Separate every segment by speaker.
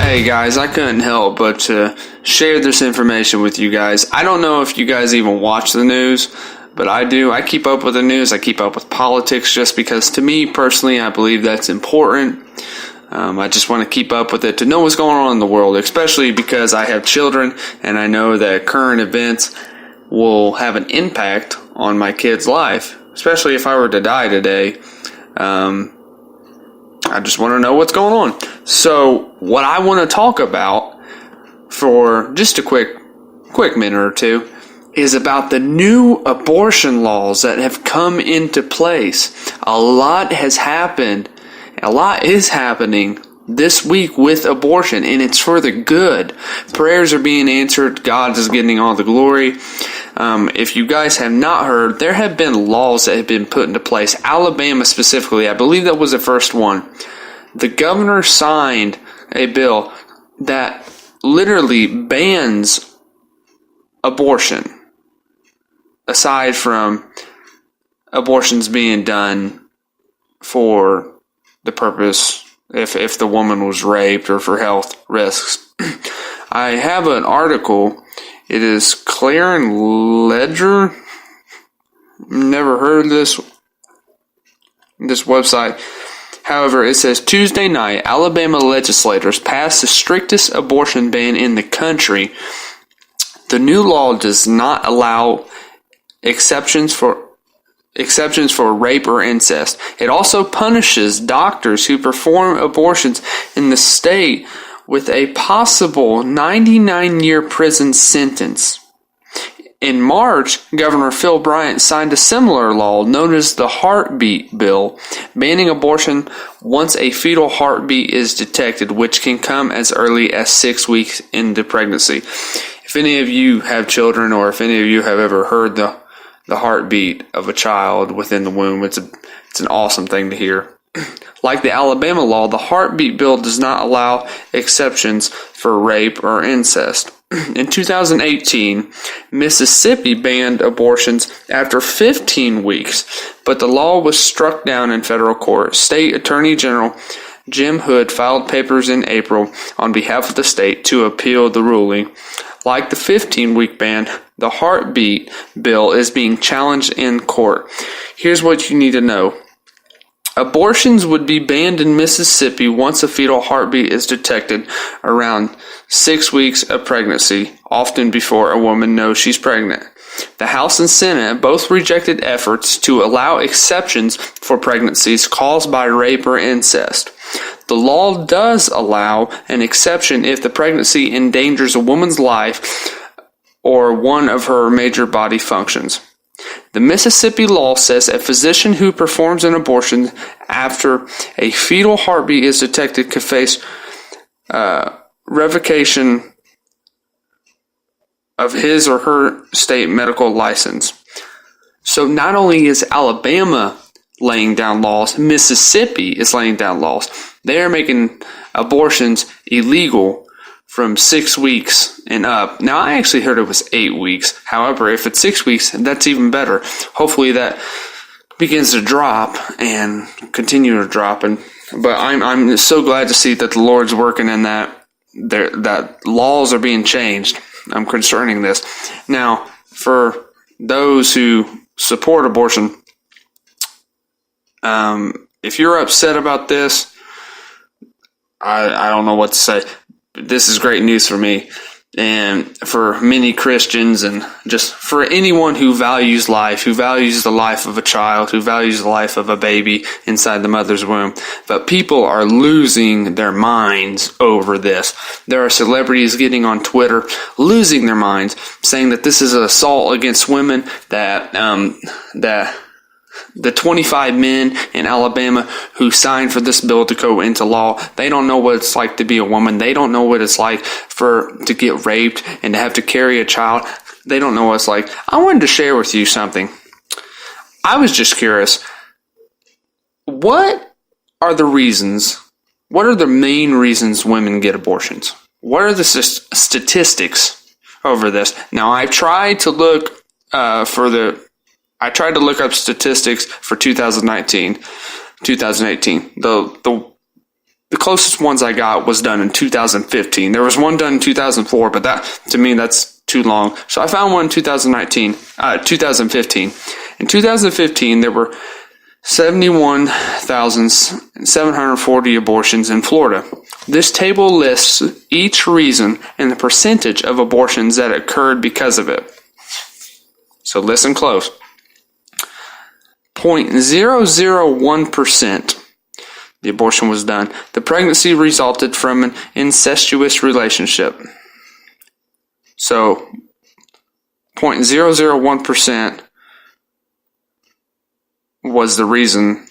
Speaker 1: Hey guys, I couldn't help but to share this information with you guys. I don't know if you guys even watch the news, but I do. I keep up with the news. I keep up with politics just because, to me personally, I believe that's important. I just want to keep up with it to know what's going on in the world, especially because I have children and I know that current events will have an impact on my kid's life, especially if I were to die today. I just want to know what's going on. So what I want to talk about for just a quick minute or two is about the new abortion laws that have come into place. A lot has happened. A lot is happening this week with abortion, and it's for the good. Prayers are being answered. God is getting all the glory. If you guys have not heard, there have been laws that have been put into place. Alabama specifically, I believe that was the first one. The governor signed a bill that literally bans abortion, aside from abortions being done for the purpose if the woman was raped or for health risks. I have an article. It is Clarion Ledger. Never heard of this website. However, it says Tuesday night, Alabama legislators passed the strictest abortion ban in the country. The new law does not allow exceptions for rape or incest. It also punishes doctors who perform abortions in the state with a possible 99-year prison sentence. In March, Governor Phil Bryant signed a similar law known as the Heartbeat Bill, banning abortion once a fetal heartbeat is detected, which can come as early as 6 weeks into pregnancy. If any of you have children, or if any of you have ever heard the heartbeat of a child within the womb, it's an awesome thing to hear. Like the Alabama law, the Heartbeat Bill does not allow exceptions for rape or incest. In 2018, Mississippi banned abortions after 15 weeks, but the law was struck down in federal court. State Attorney General Jim Hood filed papers in April on behalf of the state to appeal the ruling. Like the 15-week ban, the Heartbeat Bill is being challenged in court. Here's what you need to know. Abortions would be banned in Mississippi once a fetal heartbeat is detected around 6 weeks of pregnancy, often before a woman knows she's pregnant. The House and Senate both rejected efforts to allow exceptions for pregnancies caused by rape or incest. The law does allow an exception if the pregnancy endangers a woman's life or one of her major body functions. The Mississippi law says a physician who performs an abortion after a fetal heartbeat is detected could face revocation of his or her state medical license. So not only is Alabama laying down laws, Mississippi is laying down laws. They are making abortions illegal from 6 weeks and up. Now, I actually heard it was 8 weeks. However, if it's 6 weeks, that's even better. Hopefully that begins to drop and continue to drop. But I'm so glad to see that the Lord's working in that laws are being changed concerning this. Now, for those who support abortion, if you're upset about this, I don't know what to say. This is great news for me and for many Christians, and just for anyone who values life, who values the life of a child, who values the life of a baby inside the mother's womb. But people are losing their minds over this. There are celebrities getting on Twitter losing their minds, saying that this is an assault against women, that the 25 men in Alabama who signed for this bill to go into law, they don't know what it's like to be a woman. They don't know what it's like to get raped and to have to carry a child. They don't know what it's like. I wanted to share with you something. I was just curious. What are the reasons? What are the main reasons women get abortions? What are the statistics over this? Now, I tried to look up statistics for 2018. The the closest ones I got was done in 2015. There was one done in 2004, but that, to me, that's too long. So I found one in 2015. In 2015, there were 71,740 abortions in Florida. This table lists each reason and the percentage of abortions that occurred because of it. So listen close. 0.001% the abortion was done. The pregnancy resulted from an incestuous relationship. So 0.001% was the reason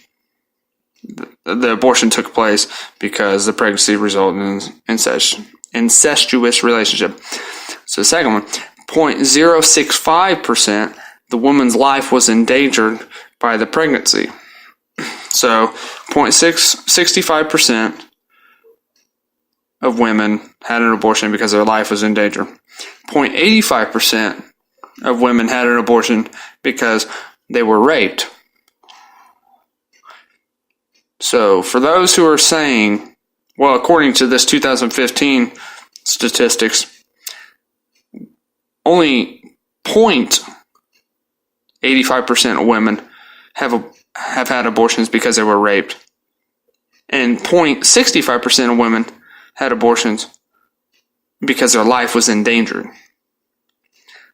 Speaker 1: the abortion took place, because the pregnancy resulted in an incestuous relationship. So the second one, 0.065%, the woman's life was endangered by the pregnancy. So 0.65% of women had an abortion because their life was in danger. 0.85% of women had an abortion because they were raped. So for those who are saying, well, according to this 2015 statistics, only 0.85% of women have had abortions because they were raped, and 0.65% of women had abortions because their life was endangered.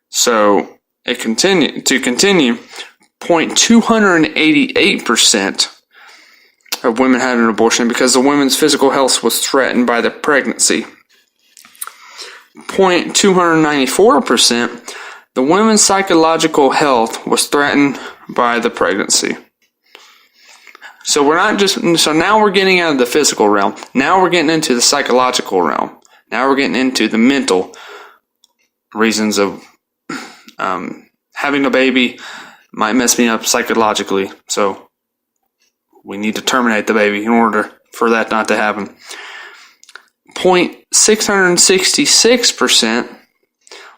Speaker 1: So it continue 0.288% of women had an abortion because the woman's physical health was threatened by the pregnancy. 0.294%, the woman's psychological health was threatened by the pregnancy. So now we're getting out of the physical realm. Now we're getting into the psychological realm. Now we're getting into the mental reasons of having a baby might mess me up psychologically. So we need to terminate the baby in order for that not to happen. 0.666%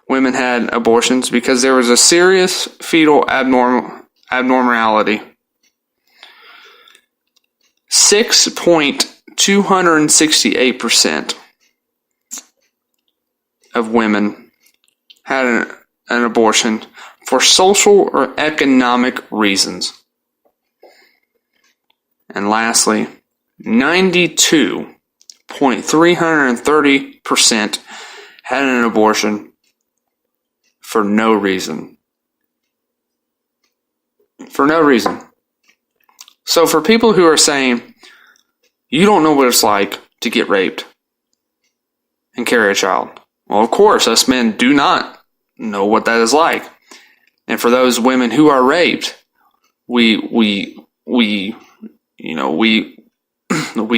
Speaker 1: women had abortions because there was a serious fetal abnormality. 6.268% of women had an abortion for social or economic reasons. And lastly, 92.330% had an abortion for no reason. For no reason. So for people who are saying, you don't know what it's like to get raped and carry a child. Well, of course, us men do not know what that is like. And for those women who are raped, we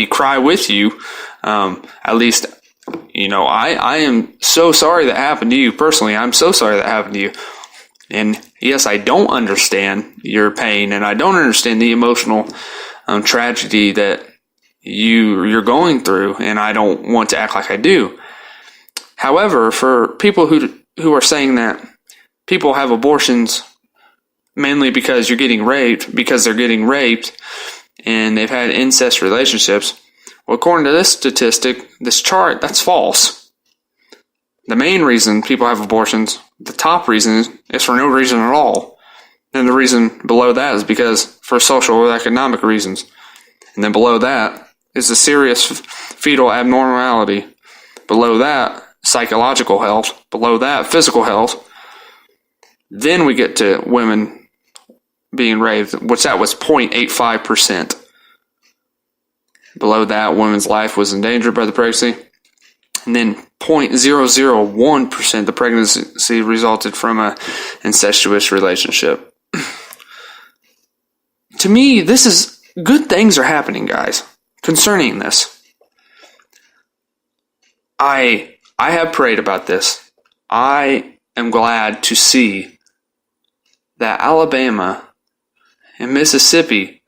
Speaker 1: cry with you. At least, I am so sorry that happened to you personally. I'm so sorry that happened to you. And yes, I don't understand your pain, and I don't understand the emotional tragedy that you're going through, and I don't want to act like I do. However, for people who are saying that people have abortions mainly because they're getting raped, and they've had incest relationships, well, according to this statistic, this chart, that's false. The main reason people have abortions, the top reason, is for no reason at all. And the reason below that is because for social or economic reasons. And then below that is the serious fetal abnormality. Below that, psychological health. Below that, physical health. Then we get to women being raped, which that was 0.85%. Below that, women's life was endangered by the pregnancy. And then 0.001% the pregnancy resulted from an incestuous relationship. To me, this is good things are happening, guys, concerning this. I have prayed about this. I am glad to see that Alabama and Mississippi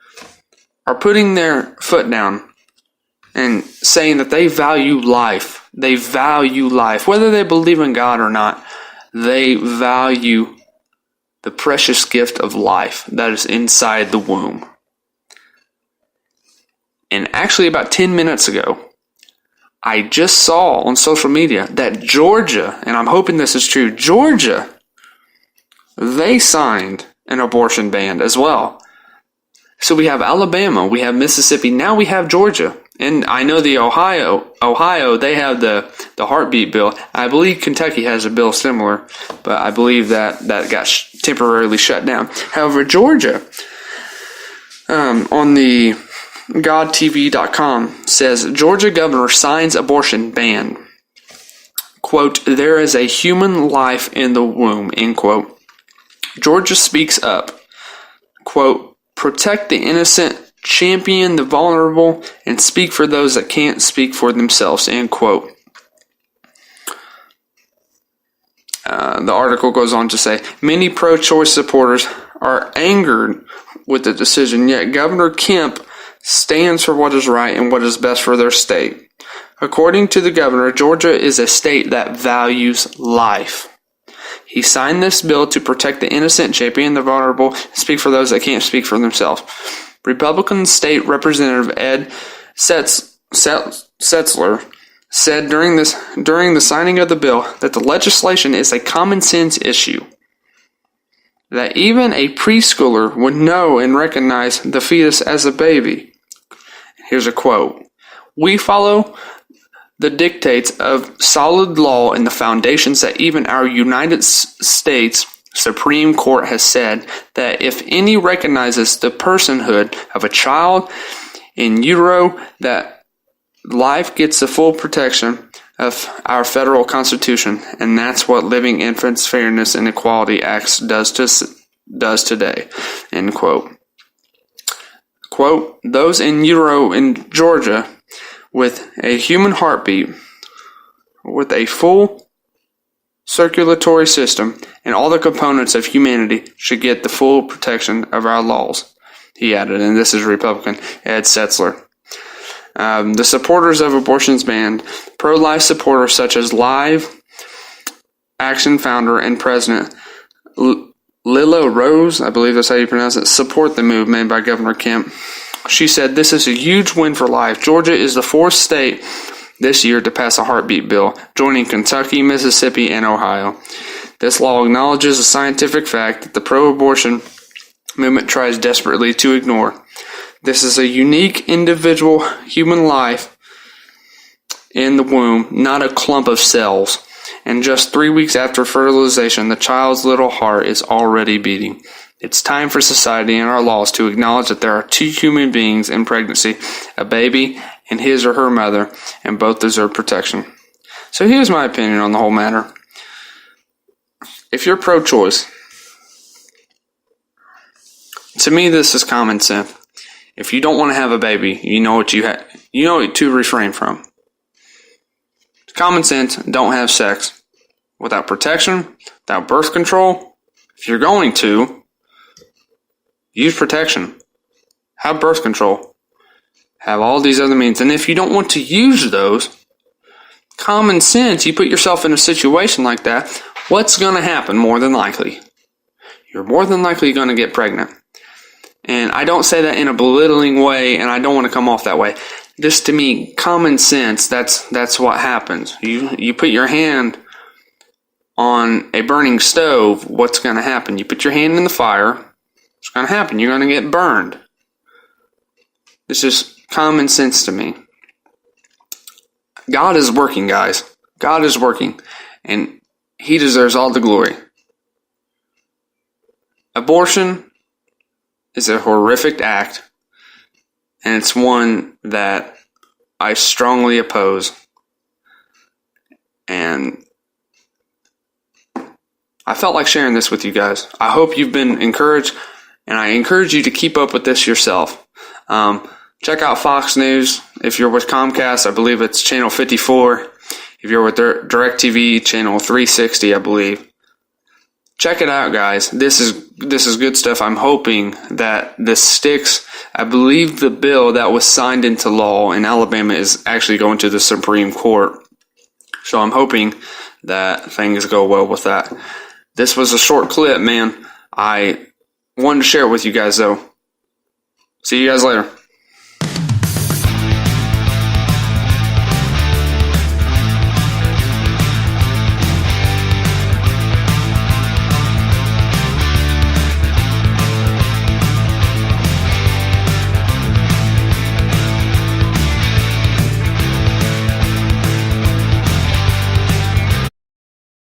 Speaker 1: are putting their foot down and saying that they value life. They value life. Whether they believe in God or not, they value the precious gift of life that is inside the womb. And actually about 10 minutes ago, I just saw on social media that Georgia, and I'm hoping this is true, Georgia, they signed an abortion ban as well. So we have Alabama, we have Mississippi, now we have Georgia. And I know the Ohio, they have the heartbeat bill. I believe Kentucky has a bill similar, but I believe that got temporarily shut down. However, Georgia, on the GodTV.com says, Georgia governor signs abortion ban. Quote, there is a human life in the womb, end quote. Georgia speaks up. Quote, protect the innocent, champion the vulnerable, and speak for those that can't speak for themselves, end quote. The article goes on to say, many pro-choice supporters are angered with the decision, yet Governor Kemp stands for what is right and what is best for their state. According to the governor, Georgia is a state that values life. He signed this bill to protect the innocent, champion the vulnerable, and speak for those that can't speak for themselves. Republican State Representative Ed Setzler said during the signing of the bill that the legislation is a common sense issue, that even a preschooler would know and recognize the fetus as a baby. Here's a quote. We follow the dictates of solid law and the foundations that even our United States Supreme Court has said that if any recognizes the personhood of a child in utero, that life gets the full protection of our federal Constitution, and that's what Living Infants Fairness and Equality Act does today, end quote. Quote, those in utero in Georgia with a human heartbeat, with a full circulatory system, and all the components of humanity should get the full protection of our laws, he added, and this is Republican Ed Setzler. The supporters of abortion's ban, pro-life supporters such as Live Action founder and president Lila Rose, I believe that's how you pronounce it, support the move made by Governor Kemp. She said, this is a huge win for life. Georgia is the fourth state this year to pass a heartbeat bill, joining Kentucky, Mississippi, and Ohio. This law acknowledges a scientific fact that the pro-abortion movement tries desperately to ignore. This is a unique individual human life in the womb, not a clump of cells. And just 3 weeks after fertilization, the child's little heart is already beating. It's time for society and our laws to acknowledge that there are two human beings in pregnancy, a baby and his or her mother, and both deserve protection. So here's my opinion on the whole matter. If you're pro-choice, to me this is common sense. If you don't want to have a baby, you know what to refrain from. Common sense, don't have sex without protection, without birth control. If you're going to, use protection. Have birth control. Have all these other means. And if you don't want to use those, common sense, you put yourself in a situation like that, what's going to happen more than likely? You're more than likely going to get pregnant. And I don't say that in a belittling way, and I don't want to come off that way. This, to me, common sense, that's what happens. You put your hand on a burning stove, what's going to happen? You put your hand in the fire, what's going to happen? You're going to get burned. This is common sense to me. God is working, guys. God is working, and He deserves all the glory. Abortion is a horrific act, and it's one that I strongly oppose. And I felt like sharing this with you guys. I hope you've been encouraged, and I encourage you to keep up with this yourself. Check out Fox News. If you're with Comcast, I believe it's channel 54. If you're with DirecTV, channel 360, I believe. Check it out, guys. This is good stuff. I'm hoping that this sticks. I believe the bill that was signed into law in Alabama is actually going to the Supreme Court. So I'm hoping that things go well with that. This was a short clip, man. I wanted to share it with you guys, though. See you guys later.